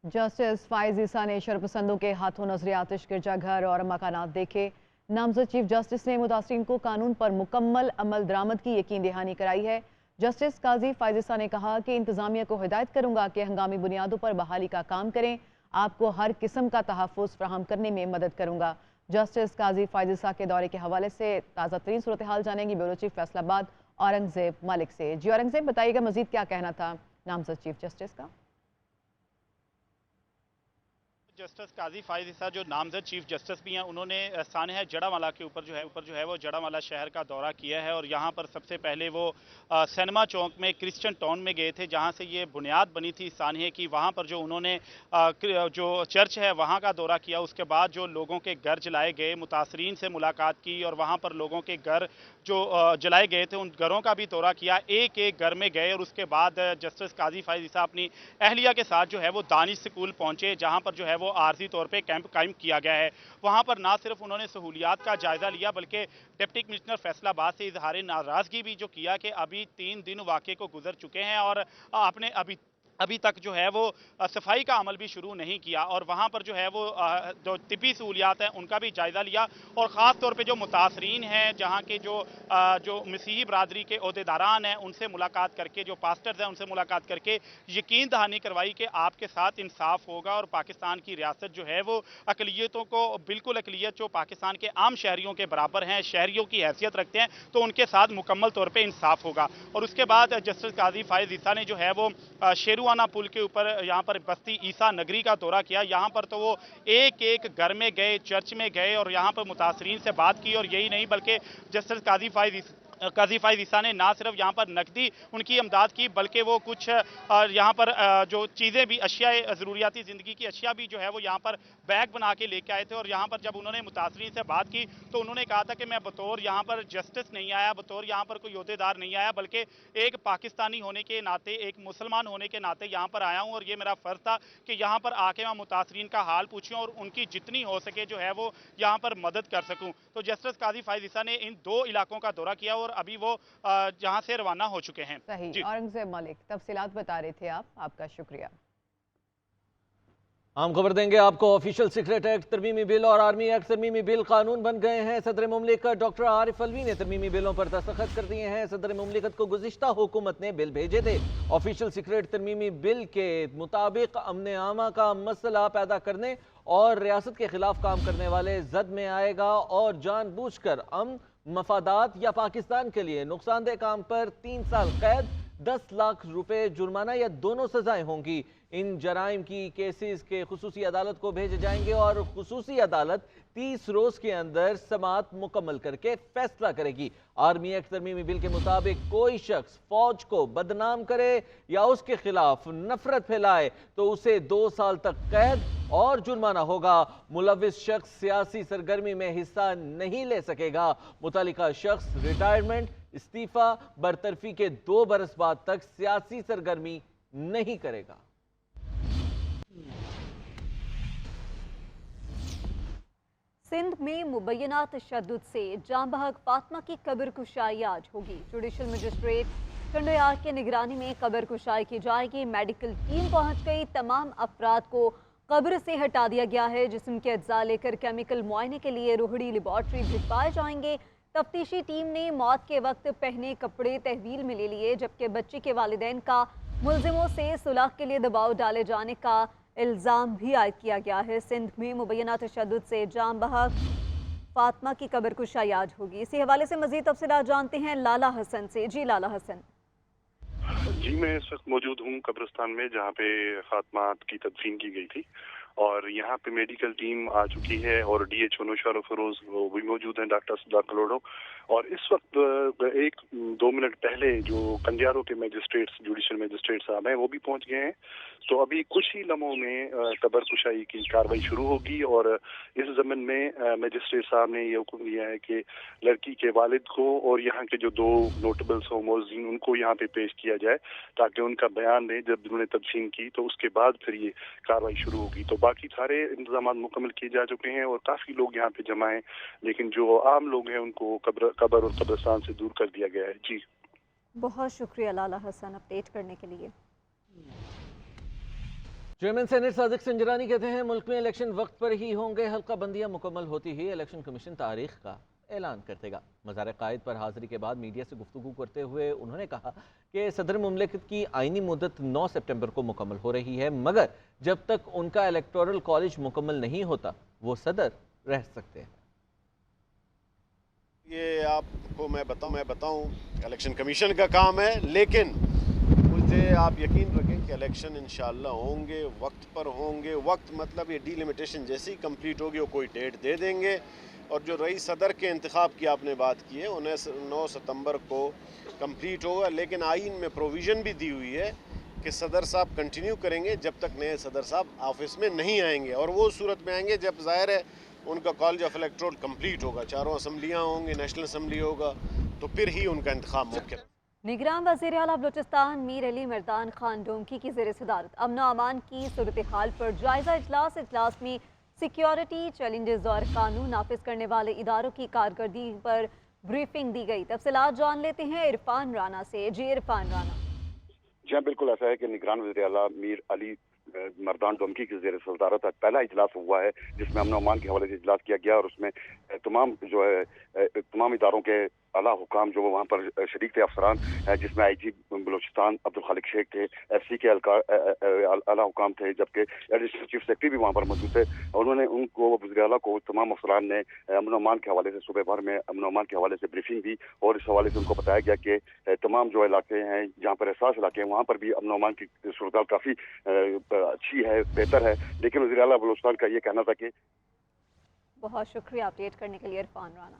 Justice फाइज ईसा ने शरपसंदों के हाथों नजर आतिश गिरजाघर और मकानात देखे। नामजद चीफ जस्टिस ने मुतासरीन को कानून पर मुकम्मल अमल दरामद की यकीन दहानी कराई है। जस्टिस काजी फाइज ईसा ने कहा कि इंतजामिया को हिदायत करूंगा कि हंगामी बुनियादों पर बहाली का काम करें। आपको हर किस्म का तहफ़्फ़ुज़ फराहम करने में मदद करूंगा। जस्टिस काजी फाइज ईसा के दौरे के हवाले से ताज़ा तरीन सूरत हाल जानेंगी ब्यूरो चीफ फैसलाबाद औरंगजेब मलिक से। जी औरंगजेब, बताइएगा मजीद क्या कहना था नामजद चीफ जस्टिस का। जस्टिस काजी फाइज ईसा जो नामजद चीफ जस्टिस भी हैं, उन्होंने सानहा जड़ामाला के ऊपर जो है वो जड़ामाला शहर का दौरा किया है और यहाँ पर सबसे पहले वो सिनेमा चौक में क्रिश्चियन टाउन में गए थे, जहाँ से ये बुनियाद बनी थी सानहे की। वहाँ पर जो उन्होंने जो चर्च है वहाँ का दौरा किया। उसके बाद जो लोगों के घर जलाए गए, मुतासरीन से मुलाकात की और वहाँ पर लोगों के घर जो जलाए गए थे उन घरों का भी दौरा किया। एक एक घर में गए और उसके बाद जस्टिस काजी फाइज ईसा अपनी अहलिया के साथ जो है वो दानिश स्कूल पहुंचे, जहां पर जो है वो आरजी तौर पे कैंप कायम किया गया है। वहां पर ना सिर्फ उन्होंने सहूलियात का जायजा लिया, बल्कि डिप्टी कमिश्नर फैसलाबाद से इजहार नाराजगी भी जो किया कि अभी 3 दिन वाक़े को गुजर चुके हैं और आपने अभी तक जो है वो सफाई का अमल भी शुरू नहीं किया। और वहाँ पर जो है वो जो तिब्बी सहूलियात हैं उनका भी जायज़ा लिया और ख़ास तौर पे जो मुतासरीन हैं, जहाँ के जो मसीही बरादरी के अहदेदारान हैं, उनसे मुलाकात करके, जो पास्टर्स हैं उनसे मुलाकात करके यकीन दहानी करवाई कि आपके साथ इंसाफ होगा और पाकिस्तान की रियासत जो है वो अकलियतों को बिल्कुल, अकलियत जो पाकिस्तान के आम शहरियों के बराबर हैं, शहरियों की हैसियत रखते हैं, तो उनके साथ मुकम्मल तौर पर इंसाफ होगा। और उसके बाद जस्टिस काजी फाइज ईसा ने जो है वो शेरुआना पुल के ऊपर यहाँ पर बस्ती ईसा नगरी का दौरा किया। यहाँ पर तो वो एक एक घर में गए, चर्च में गए और यहाँ पर मुतासरीन से बात की। और यही नहीं बल्कि जस्टिस काजी फाइज ईसा ने ना सिर्फ यहाँ पर नकदी उनकी इमदाद की, बल्कि वो कुछ यहाँ पर जो चीज़ें भी, अशिया ज़रूरियाती ज़िंदगी की अशिया भी जो है वो यहाँ पर बैग बना के लेके आए थे। और यहाँ पर जब उन्होंने मुतासरीन से बात की तो उन्होंने कहा था कि मैं बतौर यहाँ पर जस्टिस नहीं आया, बतौर यहाँ पर कोई अहदेदार नहीं आया, बल्कि एक पाकिस्तानी होने के नाते, एक मुसलमान होने के नाते यहाँ पर आया हूँ और ये मेरा फ़र्ज़ था कि यहाँ पर आके मैं मुतासरीन का हाल पूछूँ और उनकी जितनी हो सके जो है वो यहाँ पर मदद कर सकूँ। तो जस्टिस काजी फाइज ईसा ने इन 2 इलाकों का दौरा किया और अभी वो यहाँ से रवाना हो चुके हैं। सही, जी। औरंगजेब मलिक तफसीलात बता रहे थे आप, आपका शुक्रिया। हम खबर देंगे आपको। ऑफिशियल सीक्रेट एक्ट तरमीमी बिल और आर्मी एक्ट तरमीमी बिल कानून बन गए हैं। सदर मुमलिकत डॉक्टर आरिफ अलवी ने तरमीमी बिलों पर दस्तखत कर दिए हैं। सदर मुमलिकत को गुज़िश्ता हुकूमत ने बिल भेजे थे। ऑफिशियल सीक्रेट तरमीमी बिल के मुताबिक अमन आमा का मसला पैदा करने और रियासत के खिलाफ काम करने वाले जद में आएगा और जानबूझकर अमन, मफादात या पाकिस्तान के लिए नुकसानदेह काम पर 3 साल कैद, 10 लाख रुपए जुर्माना या दोनों सजाएं होंगी। इन जराइम की केसेस के खुसूसी अदालत को भेजे जाएंगे और खुसूसी अदालत 30 रोज के अंदर समाअत मुकम्मल करके फैसला करेगी। आर्मी एक्ट तरमीमी बिल के मुताबिक कोई शख्स फौज को बदनाम करे या उसके खिलाफ नफरत फैलाए तो उसे 2 साल तक कैद और जुर्माना होगा। मुलविस शख्स सियासी सरगर्मी में हिस्सा नहीं ले सकेगा। मुतल्लिका शख्स रिटायरमेंट, इस्तीफा, बरतरफी के 2 बरस बाद तक सियासी सरगर्मी नहीं करेगा। सिंध में मुबैना तशद्दुद से जाँ बहक फातिमा की कब्र कुशाई आज होगी। जुडिशल मजिस्ट्रेट शंडयार की निगरानी में कब्र कुशाई की जाएगी। मेडिकल टीम पहुंच गई। तमाम अफराद को कब्र से हटा दिया गया है। जिस्म के अज्जा लेकर केमिकल मुआयने के लिए रोहड़ी लेबॉर्ट्री भिजवाए जाएंगे। तफ्तीशी टीम ने मौत के वक्त पहने कपड़े तहवील में ले लिए, जबकि बच्ची के वालिदैन का मुलजिमों से सुलह के लिए दबाव डाले जाने का इल्ज़ाम भी आयद किया गया है। सिंध में मुबैना तशद्दुद से जाँ बहक फातिमा की कब्र कुशाई आज होगी। इसी हवाले से मज़ीद तफसीलात जानते हैं लाला हसन से। जी लाला हसन। जी, मैं इस वक्त मौजूद हूँ कब्रिस्तान में, जहाँ पे फातिमा की तदफीन की गई थी और यहाँ पे मेडिकल टीम आ चुकी है और DHO नौशार फरोज वो भी मौजूद हैं, डॉक्टर सदार कलोडो। और इस वक्त 1-2 मिनट पहले जो कंडियारों के मजिस्ट्रेट्स, जुडिशल मजिस्ट्रेट साहब हैं, वो भी पहुँच गए हैं। तो अभी कुछ ही लम्हों में कब्र कुशाई की कार्रवाई शुरू होगी और इस ज़मन में मजिस्ट्रेट साहब ने ये हुक्म दिया है कि लड़की के वालिद को और यहाँ के जो 2 नोटेबल्स हो मोज़ीन, उनको यहाँ पे पेश किया जाए ताकि उनका बयान दें जब उन्होंने तदफीन की, तो उसके बाद फिर ये कार्रवाई शुरू होगी। तो बाकी सारे इंतजाम मुकम्मल किए जा चुके हैं और काफ़ी लोग यहाँ पे जमा हैं, लेकिन जो आम लोग हैं उनको कब्र और कब्रिस्तान से दूर कर दिया गया है। जी, बहुत शुक्रिया लाला हसन अपडेट करने के लिए। चेयरमैन सेनेट सादिक संजरानी कहते हैं मुल्क में इलेक्शन वक्त पर ही होंगे, हल्का बंदियां मुकम्मल होती ही इलेक्शन कमीशन तारीख का ऐलान कर देगा। मज़ार कायद पर हाजिरी के बाद मीडिया से गुफ्तगू करते हुए उन्होंने कहा कि सदर मुमलिकत की आइनी मुद्दत 9 सितंबर को मुकम्मल हो रही है, मगर जब तक उनका इलेक्टोरल कॉलेज मुकम्मल नहीं होता वो सदर रह सकते हैं। ये आपको मैं बताऊं इलेक्शन कमीशन का काम है, लेकिन मुझे आप यकीन रखें कि इलेक्शन इंशाल्लाह होंगे, वक्त पर होंगे। वक्त मतलब ये डिलिमिटेशन जैसे ही कंप्लीट होगी वो कोई डेट दे देंगे। और जो रईस सदर के इंतखाब की आपने बात की है 9 सितंबर को कंप्लीट होगा, लेकिन आइन में प्रोविज़न भी दी हुई है कि सदर साहब कंटिन्यू करेंगे जब तक नए सदर साहब ऑफिस में नहीं आएंगे, और वो सूरत में आएंगे जब ज़ाहिर है उनका कॉलेज ऑफ इलेक्टोरल कंप्लीट होगा, चारों असम्बलियाँ होंगी, नेशनल असम्बली होगा, तो फिर ही उनका इंतखाब मुमकिन। निगरान वज़ीर आला बलूचिस्तान मीर अली मर्दान खान डोंकी की ज़ेर सदारत अमन अमान की सूरत हाल पर जायजा इजलास में सिक्योरिटी चैलेंजेस और कानून नाफिज करने वाले इदारों की कारकर्दगी पर ब्रीफिंग दी गई। तफसीलात जान लेते हैं इरफान राना से। जी इरफान राना। जी हाँ, बिल्कुल ऐसा है कि निगरान वज़ीर आला मीर अली मर्दान डोंकी की ज़ेर सदारत आज पहला इजलास हुआ है, जिसमें अमन अमान के हवाले से इजलास किया गया, और उसमें तमाम इदारों के आला हुकाम जो वहाँ पर शरीक थे, अफसरान, जिसमें IG बलूचिस्तान अब्दुल खालिक शेख थे, FC के आला हुकाम थे, जबकि एडिशनल चीफ सेक्रेटरी भी वहाँ पर मौजूद थे। उन्होंने उनको वज़ीर आला को तमाम अफसरान ने अमन अमान के हवाले से सुबह भर में अमन अमान के हवाले से ब्रीफिंग दी, और इस हवाले से उनको बताया गया कि तमाम जो इलाके हैं जहाँ पर एहसास इलाके हैं वहाँ पर भी अमन अमान की सूरत काफ़ी अच्छी है, बेहतर है। लेकिन वज़ीर आला बलूचिस्तान का ये कहना था कि बहुत शुक्रिया अपडेट करने के लिए इरफान राना।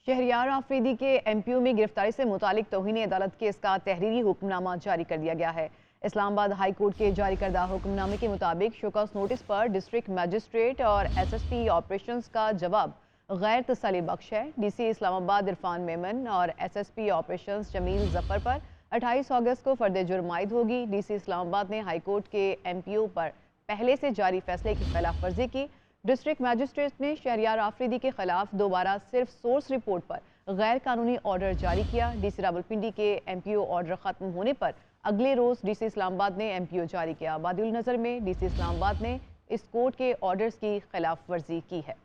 शहरियार आफरीदी के MPO में गिरफ्तारी से मुतालिक तौहीन अदालत केस का तहरीरी हुक्मनामा जारी कर दिया गया है। इस्लामाबाद हाई कोर्ट के जारी करदा हुक्मनामे के मुताबिक शोकॉस नोटिस पर डिस्ट्रिक्ट मजिस्ट्रेट और SSP ऑपरेशंस का जवाब गैर तसल्ली बख्श है। DC इस्लामाबाद इरफान मेमन और SSP ऑपरेशंस जमील जफर पर 28 अगस्त को फर्द जुर्म आयद होगी। DC इस्लामाबाद ने हाई कोर्ट के MPO पर पहले से जारी फैसले की खिलाफ वर्जी की। डिस्ट्रिक्ट मजिस्ट्रेट ने शहरियार आफरीदी के खिलाफ दोबारा सिर्फ सोर्स रिपोर्ट पर गैर कानूनी ऑर्डर जारी किया। DC रावलपिंडी के MPO ऑर्डर खत्म होने पर अगले रोज DC इस्लामाबाद ने MPO जारी किया। बादिउल नजर में DC इस्लामाबाद ने इस कोर्ट के ऑर्डर्स की खिलाफ वर्जी की है।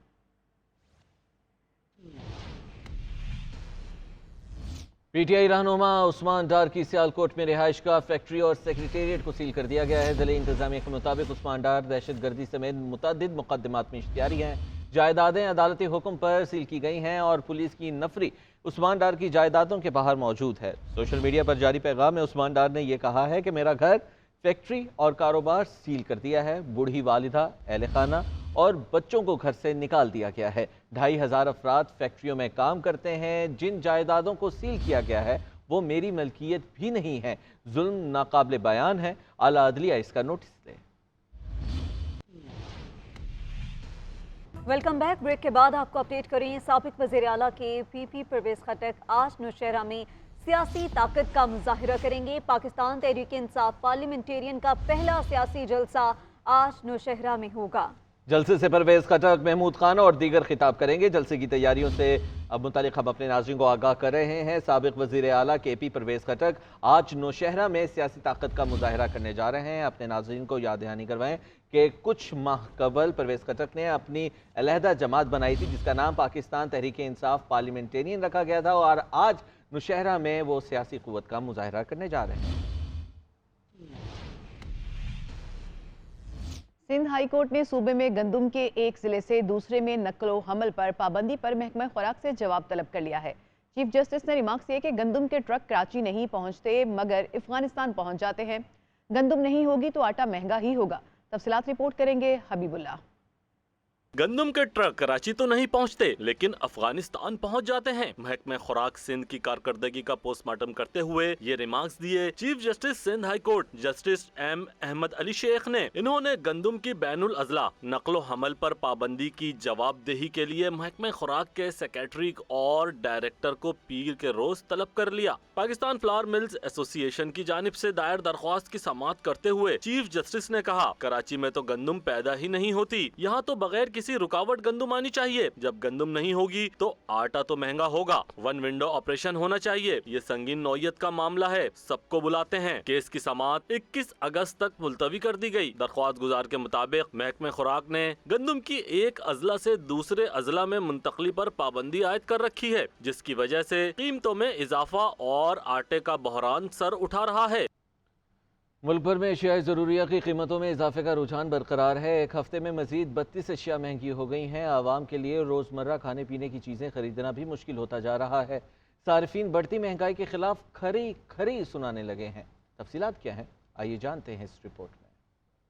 PTI रहनुमा उस्मान डार की सियालकोट में रिहाइश का फैक्ट्री और सेक्रेटेरिएट को सील कर दिया गया है। ज़िले इंतजामिया के मुताबिक उस्मान डार दहशतगर्दी समेत मुतअद्दिद मुकदमात में इश्तियारी हैं। जायदादें अदालती हुक्म पर सील की गई हैं और पुलिस की नफरी उस्मान डार की जायदादों के बाहर मौजूद है। सोशल मीडिया पर जारी पैगाम में उस्मान डार ने यह कहा है कि मेरा घर, फैक्ट्री और कारोबार सील कर दिया है। बूढ़ी वालिदा, अहले खाना और बच्चों को घर से निकाल दिया गया है। 2500 अफराद फैक्ट्रियों में काम करते हैं। जिन जायदादों को सील किया गया है वो मेरी मलकियत भी नहीं है। जुल्म नाकाबिल बयान है। आला अदलिया इसका नोटिस ले। Welcome back. ब्रेक के बाद आपको अपडेट करें। साबिक वज़ीर आला के PP परवेज खटक आज नौशहरा में सियासी ताकत का मुजाहिरा करेंगे। पाकिस्तान तहरीक इंसाफ पार्लियामेंटेरियन का पहला सियासी जलसा आज नौशहरा में होगा। जलसे से परवेज खटक, महमूद खान और दीगर खिताब करेंगे। जलसे की तैयारियों से अब मुतालिक हम अपने नाज़रीन को आगाह कर रहे हैं। साबिक वज़ीर आला KP परवेज खटक आज नौशहरा में सियासी ताकत का मुजाहिरा करने जा रहे हैं। अपने नाज़रीन को याद दहानी करवाएं कि कुछ माह कबल परवेज खटक ने अपनी अलहदा जमात बनाई थी जिसका नाम पाकिस्तान तहरीक इंसाफ पार्लियामेंटेरियन रखा गया था, और आज नौशहरा में वो सियासी क़ुव्वत का मुजाहिरा करने जा रहे हैं। सिंध हाई कोर्ट ने सूबे में गंदम के एक जिले से दूसरे में नकलो हमल पर पाबंदी पर महकमा खुराक से जवाब तलब कर लिया है। चीफ जस्टिस ने रिमार्क किए कि गंदम के ट्रक कराची नहीं पहुंचते मगर अफगानिस्तान पहुंच जाते हैं। गंदम नहीं होगी तो आटा महंगा ही होगा। तफसीलात रिपोर्ट करेंगे हबीबुल्लाह। गंदम के ट्रक कराची तो नहीं पहुंचते लेकिन अफगानिस्तान पहुंच जाते हैं। महकमे खुराक सिंध की कारकर्दगी का पोस्टमार्टम करते हुए ये रिमार्क्स दिए chief justice Sindh high court justice M Ahmed Ali Sheikh ने। इन्होंने गंदम की बैनुल अजला नकलो हमल पर पाबंदी की जवाबदेही के लिए महकमे खुराक के सेक्रेटरी और डायरेक्टर को पीर के रोज तलब कर लिया। पाकिस्तान फ्लावर मिल्स एसोसिएशन की जानिब से दायर दरख्वास्त की समाअत करते हुए चीफ जस्टिस ने कहा, कराची में तो गंदम पैदा ही नहीं होती, यहाँ तो बगैर सी रुकावट गंदुम आनी चाहिए। जब गंदुम नहीं होगी तो आटा तो महंगा होगा। वन विंडो ऑपरेशन होना चाहिए। ये संगीन नौयत का मामला है, सबको बुलाते हैं। केस की समाअत 21 अगस्त तक मुलतवी कर दी गई। दरख्वास्त गुजार के मुताबिक महकमे खुराक ने गंदुम की एक अजला से दूसरे अजला में मुंतकली पर पाबंदी आयद कर रखी है, जिसकी वजह से कीमतों में इजाफा और आटे का बहरान सर उठा रहा है। मुल्क भर में अशियाए ज़रूरिया की कीमतों में इजाफे का रुझान बरकरार है। एक हफ्ते में मजीद 32 अशिया महंगी हो गई हैं। आवाम के लिए रोज़मर्रा खाने पीने की चीज़ें खरीदना भी मुश्किल होता जा रहा है। सारिफीन बढ़ती महंगाई के खिलाफ खरी खरी सुनाने लगे हैं। तफसीलात क्या हैं, आइए जानते हैं इस रिपोर्ट में।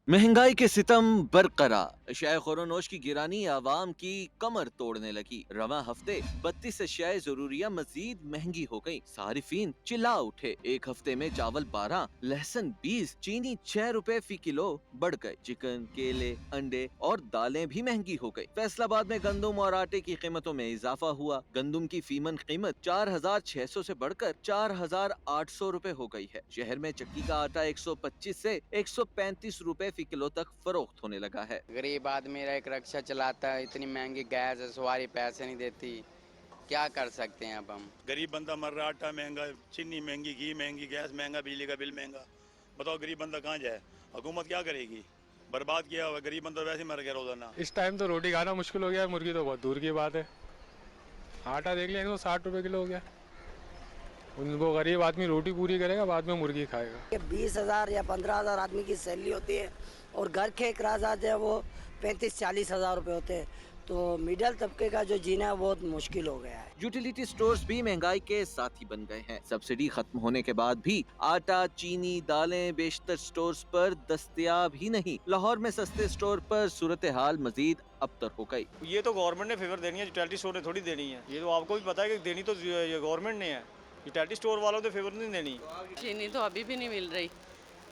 महंगाई के सितम बरकरार, अशियाए ख़ुरोनोश की गिरानी आवाम की कमर तोड़ने लगी। रवां हफ्ते 32 अशियाए ज़रूरिया मजीद महंगी हो गई। सारिफीन चिल्ला उठे। एक हफ्ते में चावल 12, लहसुन 20, चीनी 6 रुपए फी किलो बढ़ गए। चिकन, केले, अंडे और दालें भी महंगी हो गई। फैसलाबाद में गंदुम और आटे की कीमतों में इजाफा हुआ। गंदुम की फीमन कीमत 4600 से बढ़कर 4800 रुपए हो गई है। शहर में चक्की का आटा 125 से 135 रुपए फी किलो तक फरोख्त होने लगा है। गरीब आदमी एक रिक्शा चलाता है, इतनी महंगी गैस है, सवारी पैसे नहीं देती, क्या कर सकते हैं अब हम। गरीब बंदा मर रहा, आटा महंगा, चीनी महंगी, घी महंगी, गैस महंगा, बिजली का बिल महंगा। बताओ गरीब बंदा कहाँ जाए, हुकूमत क्या करेगी। बर्बाद किया हुआ गरीब बंदा वैसे मर गया रोजाना। इस टाइम तो रोटी खाना मुश्किल हो गया, मुर्गी तो बहुत दूर की बात है। आटा देख लिया 160 रुपए किलो हो गया। उनको गरीब आदमी रोटी पूरी करेगा, बाद में मुर्गी खाएगा। 20,000 या 15,000 आदमी की सैलरी होती है और घर के अखराजात जो है वो 35-40 हज़ार रुपये होते हैं, तो मिडिल तबके का जो जीना है बहुत मुश्किल हो गया है। यूटिलिटी स्टोर्स भी महंगाई के साथी बन गए हैं। सब्सिडी खत्म होने के बाद भी आटा, चीनी, दालें बेशतर स्टोर्स पर दस्तयाब ही नहीं। लाहौर में सस्ते स्टोर पर सूरत हाल मजीद अबतर हो गई। ये तो गवर्नमेंट ने फेवर देनी है, यूटिलिटी स्टोर ने थोड़ी देनी है। ये तो आपको भी पता है कि देनी तो गवर्नमेंट ने है, यूटिलिटी स्टोर वालों ने फेवर नहीं देनी। चीनी तो अभी भी नहीं मिल रही,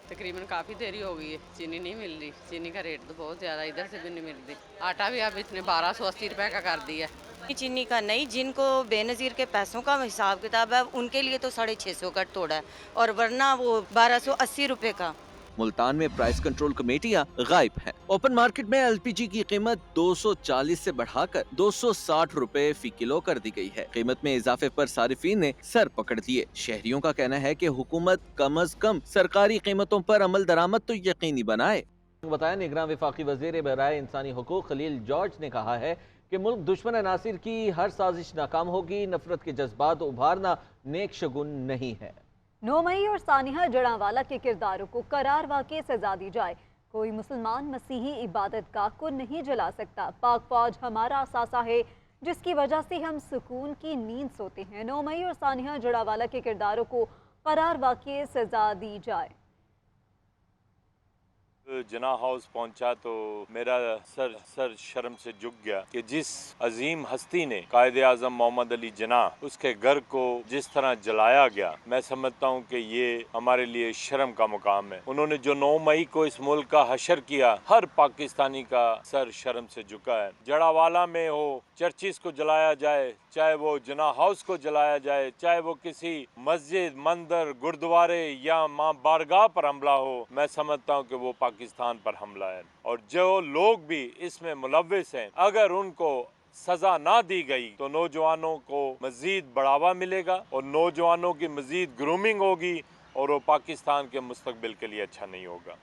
तकरीबन काफ़ी देरी हो गई है, चीनी नहीं मिल रही। चीनी का रेट तो बहुत ज़्यादा, इधर से भी नहीं मिल रही। आटा भी अब इसने 1280 रुपये का कर दिया। चीनी का नहीं, जिनको बेनज़ीर के पैसों का हिसाब किताब है उनके लिए तो 650 का तोड़ा है, और वरना वो 1280 रुपये का। मुल्तान में प्राइस कंट्रोल कमेटियां गायब हैं। ओपन मार्केट में एलपीजी की कीमत 240 से बढ़ाकर 260 रुपए फी किलो कर दी गई है। कीमत में इजाफे पर सारिफीन ने सर पकड़ दिए। शहरियों का कहना है कि हुकूमत कम अज कम सरकारी कीमतों पर अमल दरामद तो यकीनी बनाए। बताया निगरान वफाकी वज़ीर बराए इंसानी हुकूक खलील जॉर्ज ने कहा है कि मुल्क दुश्मन अनासिर की हर साजिश नाकाम होगी। नफरत के जज्बात उभारना नेक शगुन नहीं है। 9 मई और सानिहा जड़ावाला के किरदारों को करार वाक़ई सजा दी जाए। कोई मुसलमान मसीही इबादत गाह को नहीं जला सकता। पाक फौज हमारा असासा है, जिसकी वजह से हम सुकून की नींद सोते हैं। 9 मई और सानिहा जड़ावाला के किरदारों को करार वाक़ई सजा दी जाए। जना हाउस पहुंचा तो मेरा सर शर्म से झुक गया कि जिस अजीम हस्ती ने कायदे आजम मोहम्मद अली जना उसके घर को जिस तरह जलाया गया, मैं समझता हूं कि ये हमारे लिए शर्म का मुकाम है। उन्होंने जो 9 मई को इस मुल्क का हशर किया, हर पाकिस्तानी का सर शर्म से झुका है। जड़ावाला में हो चर्चिस को जलाया जाए, चाहे वो जना हाउस को जलाया जाए, चाहे वो किसी मस्जिद, मंदिर, गुरुद्वारे या मां बारगाह पर हमला हो, मैं समझता हूं कि वो पाकिस्तान पर हमला है। और जो लोग भी इसमें मुलव्विस हैं, अगर उनको सजा ना दी गई तो नौजवानों को मजीद बढ़ावा मिलेगा और नौजवानों की मजीद ग्रूमिंग होगी और वो पाकिस्तान के मुस्तकबिल के लिए अच्छा नहीं होगा।